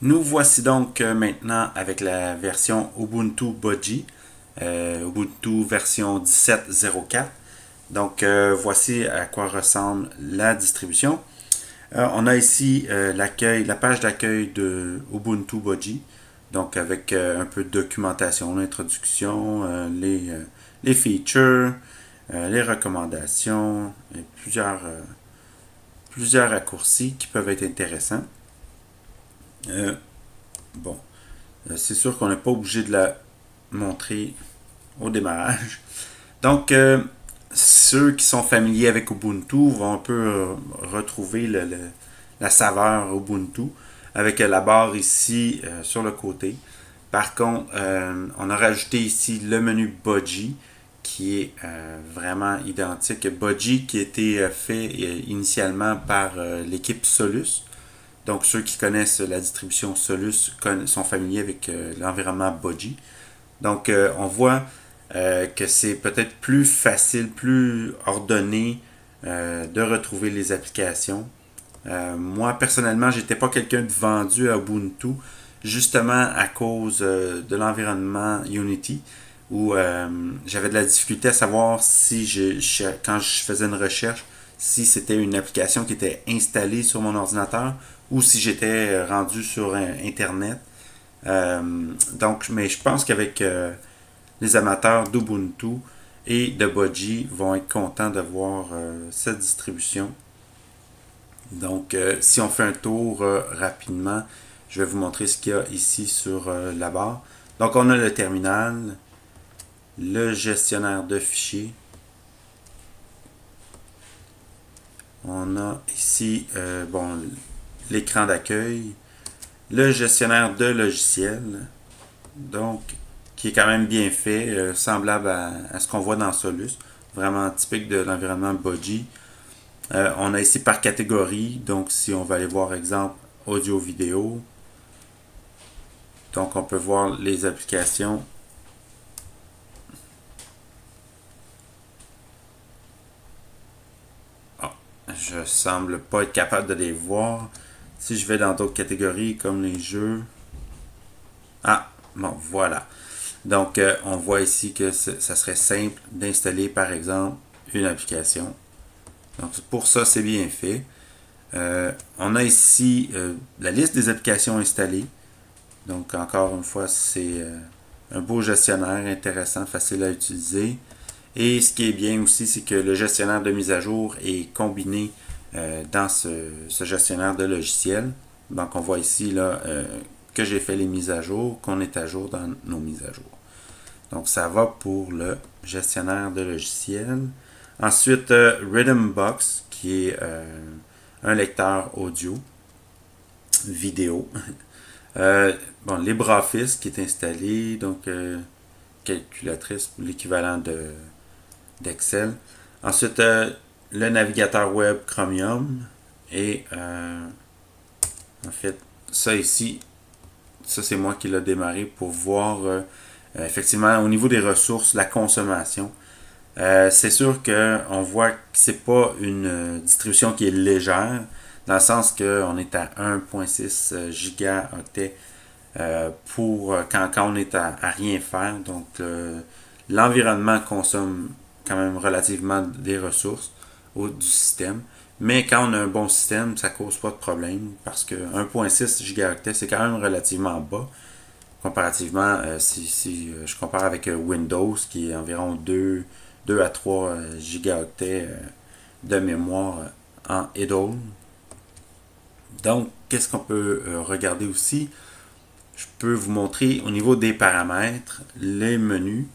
Nous voici donc maintenant avec la version Ubuntu Budgie, Ubuntu version 17.04. Donc voici à quoi ressemble la distribution. On a ici la page d'accueil de Ubuntu Budgie, donc avec un peu de documentation, l'introduction, les features, les recommandations, et plusieurs raccourcis qui peuvent être intéressants. Euh, bon, c'est sûr qu'on n'est pas obligé de la montrer au démarrage. Donc, ceux qui sont familiers avec Ubuntu vont un peu retrouver la saveur Ubuntu avec la barre ici sur le côté. Par contre, on a rajouté ici le menu Budgie qui est vraiment identique. Budgie qui a été fait initialement par l'équipe Solus. Donc, ceux qui connaissent la distribution Solus sont familiers avec l'environnement Budgie. Donc, on voit que c'est peut-être plus facile, plus ordonné de retrouver les applications. Moi, personnellement, j'étais pas quelqu'un de vendu à Ubuntu, justement à cause de l'environnement Unity, où j'avais de la difficulté à savoir si quand je faisais une recherche, si c'était une application qui était installée sur mon ordinateur ou si j'étais rendu sur Internet. Donc, mais je pense qu'avec les amateurs d'Ubuntu et de Budgie vont être contents de voir cette distribution. Donc, si on fait un tour rapidement, je vais vous montrer ce qu'il y a ici sur la barre. Donc, on a le terminal, le gestionnaire de fichiers. On a ici bon, l'écran d'accueil, le gestionnaire de logiciels, donc qui est quand même bien fait, semblable à ce qu'on voit dans Solus, vraiment typique de l'environnement Budgie. On a ici par catégorie, donc si on va aller voir exemple audio-vidéo, donc on peut voir les applications. Oh, je semble pas être capable de les voir. Si je vais dans d'autres catégories comme les jeux, ah, bon, voilà. Donc, on voit ici que ça serait simple d'installer, par exemple, une application. Donc, pour ça, c'est bien fait. On a ici la liste des applications installées. Donc, encore une fois, c'est un beau gestionnaire intéressant, facile à utiliser. Et ce qui est bien aussi, c'est que le gestionnaire de mise à jour est combiné dans ce gestionnaire de logiciels. Donc, on voit ici là, que j'ai fait les mises à jour, qu'on est à jour dans nos mises à jour. Donc, ça va pour le gestionnaire de logiciels. Ensuite, Rhythmbox, qui est un lecteur audio, vidéo. Bon, LibreOffice qui est installé, donc calculatrice, l'équivalent d'Excel. Ensuite, le navigateur web Chromium. Et en fait, ça ici, ça c'est moi qui l'ai démarré pour voir effectivement au niveau des ressources, la consommation. C'est sûr qu'on voit que c'est pas une distribution qui est légère, dans le sens qu'on est à 1.6 gigaoctets pour quand on est à rien faire. Donc l'environnement consomme quand même relativement des ressources du système. Mais quand on a un bon système, ça cause pas de problème parce que 1.6 gigaoctets c'est quand même relativement bas comparativement si je compare avec Windows qui est environ 2 à 3 gigaoctets de mémoire en idle. Donc, qu'est-ce qu'on peut regarder aussi? Je peux vous montrer au niveau des paramètres, les menus.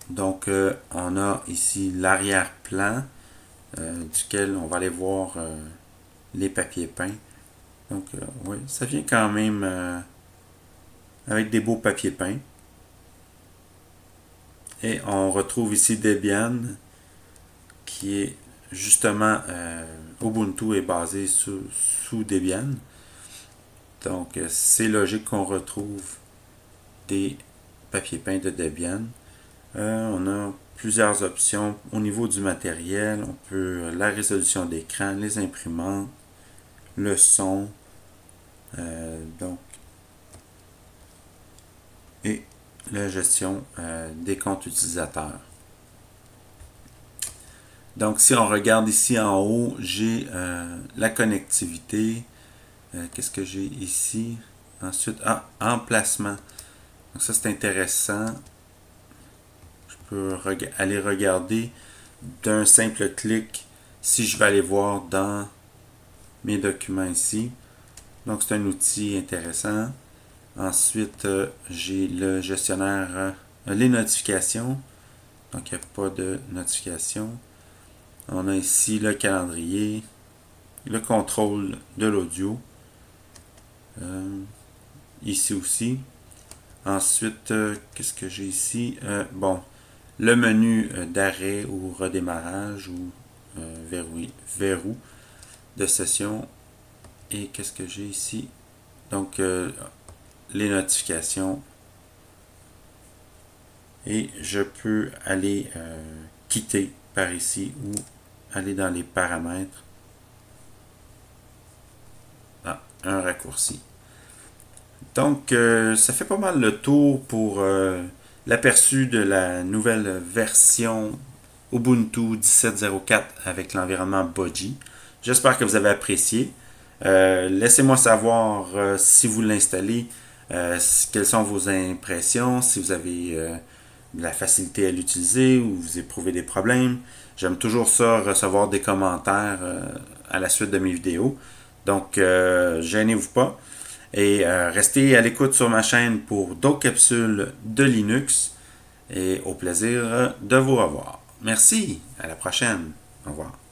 Donc, on a ici l'arrière-plan, duquel on va aller voir les papiers peints. Donc, oui, ça vient quand même avec des beaux papiers peints. Et on retrouve ici Debian, qui est justement Ubuntu est basé sous Debian. Donc, c'est logique qu'on retrouve des papiers peints de Debian. On a plusieurs options au niveau du matériel. On peut la résolution d'écran, les imprimantes, le son, la gestion des comptes utilisateurs. Donc, si on regarde ici en haut, j'ai la connectivité. Qu'est-ce que j'ai ici? Ensuite, emplacement. Donc ça, c'est intéressant. Je peux aller regarder d'un simple clic si je vais aller voir dans mes documents ici. Donc, c'est un outil intéressant. Ensuite, j'ai le gestionnaire, les notifications. Donc, il n'y a pas de notification. On a ici le calendrier, le contrôle de l'audio. Ici aussi. Ensuite, qu'est-ce que j'ai ici? Bon, le menu d'arrêt ou redémarrage ou verrou de session. Et qu'est-ce que j'ai ici? Donc, les notifications. Et je peux aller quitter par ici ou aller dans les paramètres. Un raccourci. Donc, ça fait pas mal le tour pour l'aperçu de la nouvelle version Ubuntu 17.04 avec l'environnement Bodji. J'espère que vous avez apprécié. Laissez-moi savoir si vous l'installez, quelles sont vos impressions, si vous avez de la facilité à l'utiliser ou vous éprouvez des problèmes. J'aime toujours ça, recevoir des commentaires à la suite de mes vidéos. Donc, gênez-vous pas. Et restez à l'écoute sur ma chaîne pour d'autres capsules de Linux. Et au plaisir de vous revoir. Merci, à la prochaine. Au revoir.